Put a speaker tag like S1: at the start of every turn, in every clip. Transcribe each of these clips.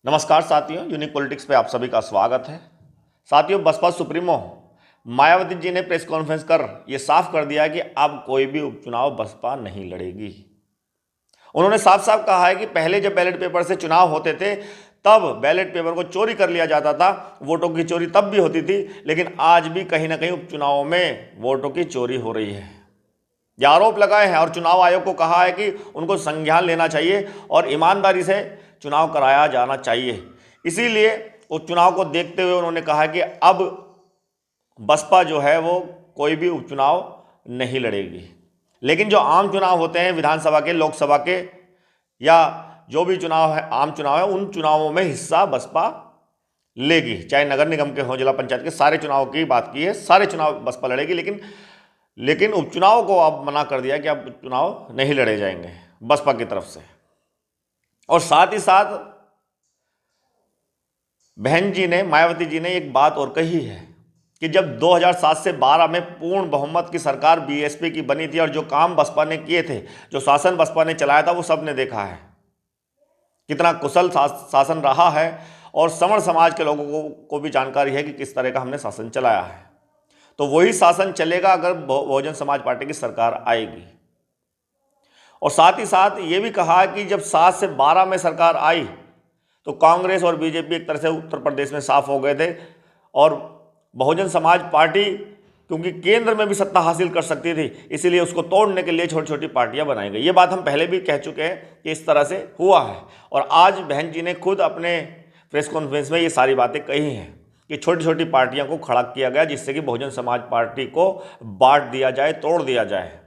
S1: नमस्कार साथियों, unique politics पे आप सभी का स्वागत है। साथियों, बसपा सुप्रीमो मायावती जी ने प्रेस कॉन्फ्रेंस कर ये साफ कर दिया कि अब कोई भी उपचुनाव बसपा नहीं लड़ेगी। उन्होंने साफ साफ कहा है कि पहले जब बैलेट पेपर से चुनाव होते थे तब बैलेट पेपर को चोरी कर लिया जाता था, वोटों की चोरी तब भी होती थी, लेकिन आज भी कहीं ना कहीं उपचुनावों में वोटों की चोरी हो रही है। ये आरोप लगाए हैं और चुनाव आयोग को कहा है कि उनको संज्ञान लेना चाहिए और ईमानदारी से चुनाव कराया जाना चाहिए। इसीलिए उपचुनाव को देखते हुए उन्होंने कहा कि अब बसपा जो है वो कोई भी उपचुनाव नहीं लड़ेगी, लेकिन जो आम चुनाव होते हैं विधानसभा के, लोकसभा के या जो भी चुनाव है, आम चुनाव है, उन चुनावों में हिस्सा बसपा लेगी। चाहे नगर निगम के हों, जिला पंचायत के, सारे चुनाव की बात की है, सारे चुनाव बसपा लड़ेगी। लेकिन उपचुनाव को अब मना कर दिया कि अब चुनाव नहीं लड़े जाएंगे बसपा की तरफ से। और साथ ही साथ बहन जी ने, मायावती जी ने एक बात और कही है कि जब 2007 से 12 में पूर्ण बहुमत की सरकार बीएसपी की बनी थी और जो काम बसपा ने किए थे, जो शासन बसपा ने चलाया था, वो सबने देखा है कितना कुशल शासन रहा है। और सवर्ण समाज के लोगों को भी जानकारी है कि किस तरह का हमने शासन चलाया है। तो वही शासन चलेगा अगर बहुजन समाज पार्टी की सरकार आएगी। और साथ ही साथ ये भी कहा कि जब 7 से 12 में सरकार आई तो कांग्रेस और बीजेपी एक तरह से उत्तर प्रदेश में साफ हो गए थे और बहुजन समाज पार्टी क्योंकि केंद्र में भी सत्ता हासिल कर सकती थी, इसीलिए उसको तोड़ने के लिए छोटी छोटी पार्टियां बनाई गई। ये बात हम पहले भी कह चुके हैं कि इस तरह से हुआ है। और आज बहन जी ने खुद अपने प्रेस कॉन्फ्रेंस में ये सारी बातें कही हैं कि छोटी छोटी पार्टियों को खड़ा किया गया जिससे कि बहुजन समाज पार्टी को बांट दिया जाए, तोड़ दिया जाए।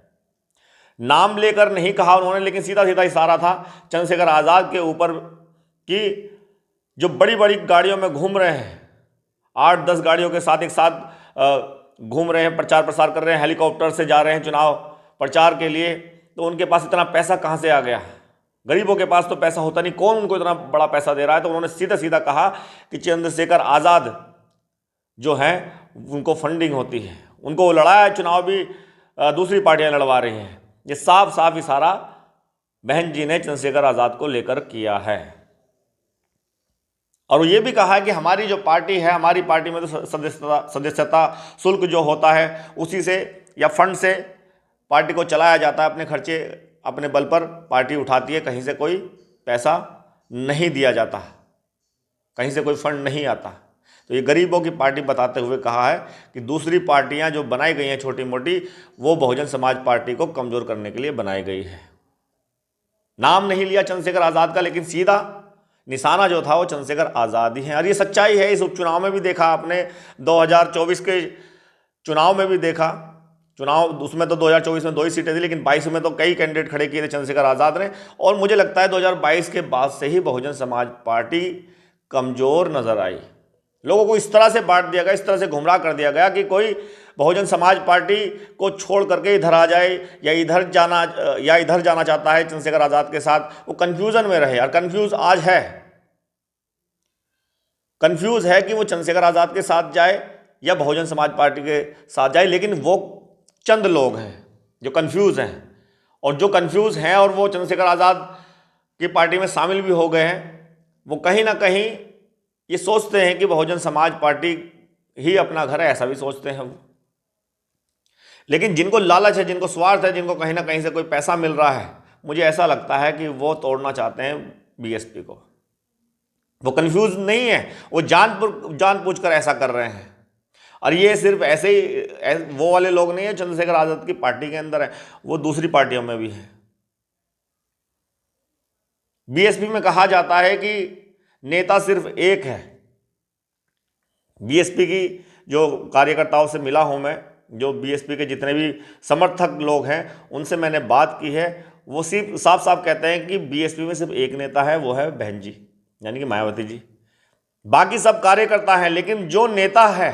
S1: नाम लेकर नहीं कहा उन्होंने, लेकिन सीधा सीधा इशारा था चंद्रशेखर आज़ाद के ऊपर कि जो बड़ी बड़ी गाड़ियों में घूम रहे हैं, 8-10 गाड़ियों के साथ एक साथ घूम रहे हैं, प्रचार प्रसार कर रहे हैं, हेलीकॉप्टर से जा रहे हैं चुनाव प्रचार के लिए, तो उनके पास इतना पैसा कहाँ से आ गया? गरीबों के पास तो पैसा होता नहीं, कौन उनको इतना बड़ा पैसा दे रहा है? तो उन्होंने सीधा सीधा कहा कि चंद्रशेखर आज़ाद जो हैं उनको फंडिंग होती है, उनको लड़ाया है चुनाव भी दूसरी पार्टियां लड़वा रही हैं। ये साफ साफ इशारा बहन जी ने चंद्रशेखर आज़ाद को लेकर किया है। और ये भी कहा है कि हमारी जो पार्टी है, हमारी पार्टी में तो सदस्यता शुल्क जो होता है उसी से या फंड से पार्टी को चलाया जाता है, अपने खर्चे अपने बल पर पार्टी उठाती है, कहीं से कोई पैसा नहीं दिया जाता, कहीं से कोई फंड नहीं आता। तो ये गरीबों की पार्टी बताते हुए कहा है कि दूसरी पार्टियां जो बनाई गई हैं छोटी मोटी, वो बहुजन समाज पार्टी को कमज़ोर करने के लिए बनाई गई है। नाम नहीं लिया चंद्रशेखर आज़ाद का, लेकिन सीधा निशाना जो था वो चंद्रशेखर आज़ाद ही है। और ये सच्चाई है, इस उपचुनाव में भी देखा आपने, 2024 के चुनाव में भी देखा। चुनाव उसमें तो 2024 में 2 ही सीटें थी, लेकिन 22 में तो कई कैंडिडेट खड़े किए थे चंद्रशेखर आज़ाद ने। और मुझे लगता है 2022 के बाद से ही बहुजन समाज पार्टी कमज़ोर नजर आई। लोगों को इस तरह से बांट दिया गया, इस तरह से गुमराह कर दिया गया कि कोई बहुजन समाज पार्टी को छोड़ करके इधर आ जाए या इधर जाना चाहता है चंद्रशेखर आज़ाद के साथ, वो कन्फ्यूजन में रहे। और कन्फ्यूज आज है, कन्फ्यूज है कि वो चंद्रशेखर आज़ाद के साथ जाए या बहुजन समाज पार्टी के साथ जाए। लेकिन वो चंद लोग हैं जो कन्फ्यूज हैं, और जो कन्फ्यूज हैं और वो चंद्रशेखर आज़ाद की पार्टी में शामिल भी हो गए हैं, वो कहीं ना कहीं ये सोचते हैं कि बहुजन समाज पार्टी ही अपना घर है, ऐसा भी सोचते हैं वो। लेकिन जिनको लालच है, जिनको स्वार्थ है, जिनको कहीं ना कहीं से कोई पैसा मिल रहा है, मुझे ऐसा लगता है कि वो तोड़ना चाहते हैं बीएसपी को। वो कंफ्यूज नहीं है, वो जानबूझ कर ऐसा कर रहे हैं। और ये सिर्फ ऐसे ही वो वाले लोग नहीं है चंद्रशेखर आज़ाद की पार्टी के अंदर है, वो दूसरी पार्टियों में भी है। बीएसपी में कहा जाता है कि नेता सिर्फ एक है। बीएसपी की जो कार्यकर्ताओं से मिला हूं मैं, जो बीएसपी के जितने भी समर्थक लोग हैं उनसे मैंने बात की है, वो सिर्फ साफ साफ कहते हैं कि बीएसपी में सिर्फ एक नेता है, वो है बहन जी, यानी कि मायावती जी। बाकी सब कार्यकर्ता हैं, लेकिन जो नेता है,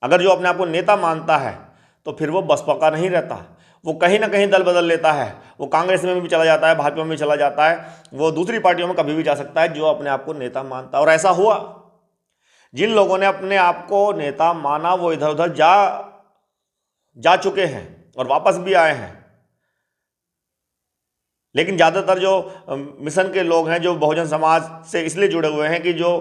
S1: अगर जो अपने आप को नेता मानता है तो फिर वो बसपा का नहीं रहता, वो कहीं ना कहीं दल बदल लेता है। वो कांग्रेस में भी चला जाता है, भाजपा में भी चला जाता है, वो दूसरी पार्टियों में कभी भी जा सकता है जो अपने आप को नेता मानता है। और ऐसा हुआ, जिन लोगों ने अपने आप को नेता माना वो इधर उधर जा चुके हैं और वापस भी आए हैं। लेकिन ज़्यादातर जो मिशन के लोग हैं, जो बहुजन समाज से इसलिए जुड़े हुए हैं कि जो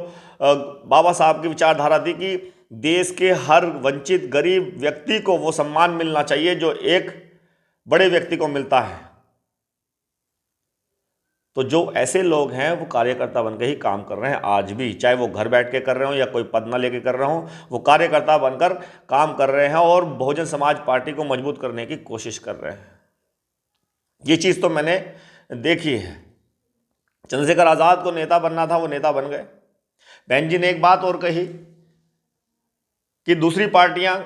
S1: बाबा साहब की विचारधारा थी कि देश के हर वंचित गरीब व्यक्ति को वो सम्मान मिलना चाहिए जो एक बड़े व्यक्ति को मिलता है। तो जो ऐसे लोग हैं वो कार्यकर्ता बनकर ही काम कर रहे हैं आज भी, चाहे वो घर बैठ के कर रहे हो या कोई पद ना लेके कर रहे हो, वो कार्यकर्ता बनकर काम कर रहे हैं और बहुजन समाज पार्टी को मजबूत करने की कोशिश कर रहे हैं। ये चीज़ तो मैंने देखी है। चंद्रशेखर आज़ाद को नेता बनना था, वो नेता बन गए। बहन जी ने एक बात और कही कि दूसरी पार्टियां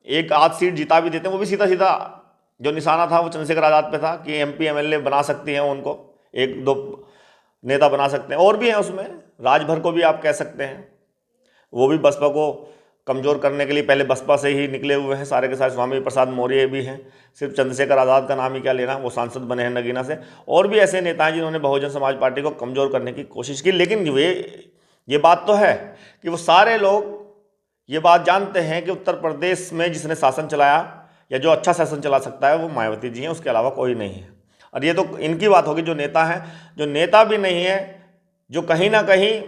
S1: एक आध सीट जिता भी देते हैं, वो भी सीधा सीधा जो निशाना था वो चंद्रशेखर आज़ाद पे था कि एमपी एमएलए बना सकती हैं, उनको एक दो नेता बना सकते हैं, और भी हैं उसमें, राजभर को भी आप कह सकते हैं। वो भी बसपा को कमज़ोर करने के लिए पहले बसपा से ही निकले हुए हैं सारे के सारे। स्वामी प्रसाद मौर्य भी हैं, सिर्फ चंद्रशेखर आज़ाद का नाम ही क्या लेना, वो सांसद बने हैं नगीना से। और भी ऐसे नेता हैं जिन्होंने बहुजन समाज पार्टी को कमज़ोर करने की कोशिश की। लेकिन ये बात तो है कि वो सारे लोग ये बात जानते हैं कि उत्तर प्रदेश में जिसने शासन चलाया या जो अच्छा शासन चला सकता है वो मायावती जी हैं, उसके अलावा कोई नहीं है। और ये तो इनकी बात होगी जो नेता हैं। जो नेता भी नहीं है, जो कहीं ना कहीं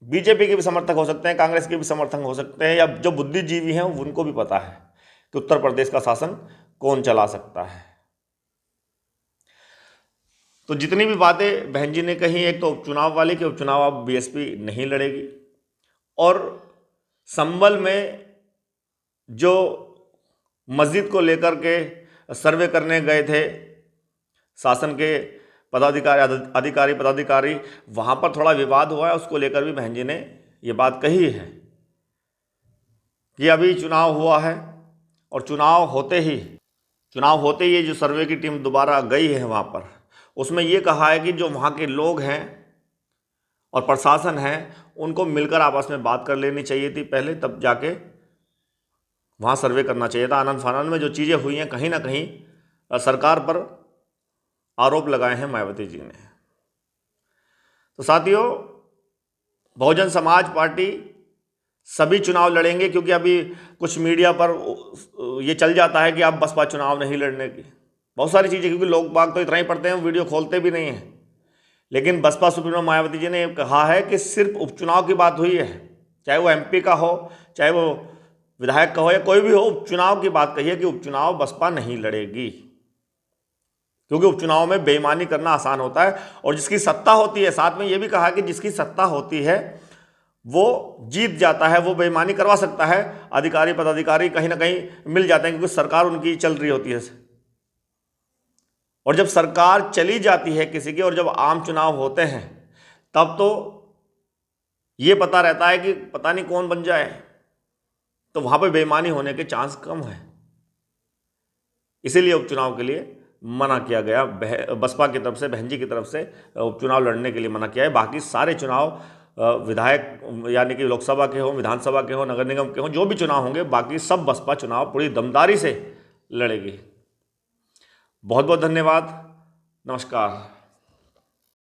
S1: बीजेपी के भी समर्थक हो सकते हैं, कांग्रेस के भी समर्थक हो सकते हैं, या जो बुद्धिजीवी हैं उनको भी पता है कि उत्तर प्रदेश का शासन कौन चला सकता है। तो जितनी भी बातें बहन जी ने कही, एक तो उपचुनाव वाली कि उपचुनाव अब बीएसपी नहीं लड़ेगी, और संभल में जो मस्जिद को लेकर के सर्वे करने गए थे शासन के पदाधिकारी, वहाँ पर थोड़ा विवाद हुआ है। उसको लेकर भी बहन जी ने ये बात कही है कि अभी चुनाव हुआ है और चुनाव होते ही ये जो सर्वे की टीम दोबारा गई है वहाँ पर, उसमें ये कहा है कि जो वहाँ के लोग हैं और प्रशासन है उनको मिलकर आपस में बात कर लेनी चाहिए थी पहले, तब जाके वहाँ सर्वे करना चाहिए था। आनंद फानंद में जो चीज़ें हुई हैं, कहीं ना कहीं सरकार पर आरोप लगाए हैं मायावती जी ने। तो साथियों, बहुजन समाज पार्टी सभी चुनाव लड़ेंगे, क्योंकि अभी कुछ मीडिया पर ये चल जाता है कि आप बसपा चुनाव नहीं लड़ने की, बहुत सारी चीज़ें, क्योंकि लोग बाग तो इतना ही पढ़ते हैं, वीडियो खोलते भी नहीं हैं। लेकिन बसपा सुप्रीमो मायावती जी ने कहा है कि सिर्फ उपचुनाव की बात हुई है, चाहे वो एमपी का हो, चाहे वो विधायक का हो या कोई भी हो, उपचुनाव की बात कही है कि उपचुनाव बसपा नहीं लड़ेगी, क्योंकि उपचुनाव में बेईमानी करना आसान होता है। और जिसकी सत्ता होती है, साथ में ये भी कहा कि जिसकी सत्ता होती है वो जीत जाता है, वो बेईमानी करवा सकता है। अधिकारी पदाधिकारी कहीं ना कहीं मिल जाते हैं, क्योंकि सरकार उनकी चल रही होती है। और जब सरकार चली जाती है किसी की, और जब आम चुनाव होते हैं, तब तो ये पता रहता है कि पता नहीं कौन बन जाए, तो वहाँ पे बेईमानी होने के चांस कम है। इसीलिए उपचुनाव के लिए मना किया गया, बसपा की तरफ से, बहन जी की तरफ से उपचुनाव लड़ने के लिए मना किया है। बाकी सारे चुनाव विधायक यानी कि लोकसभा के हों, विधानसभा के हों, नगर निगम के हों, जो भी चुनाव होंगे, बाकी सब बसपा चुनाव पूरी दमदारी से लड़ेगी। बहुत बहुत धन्यवाद, नमस्कार।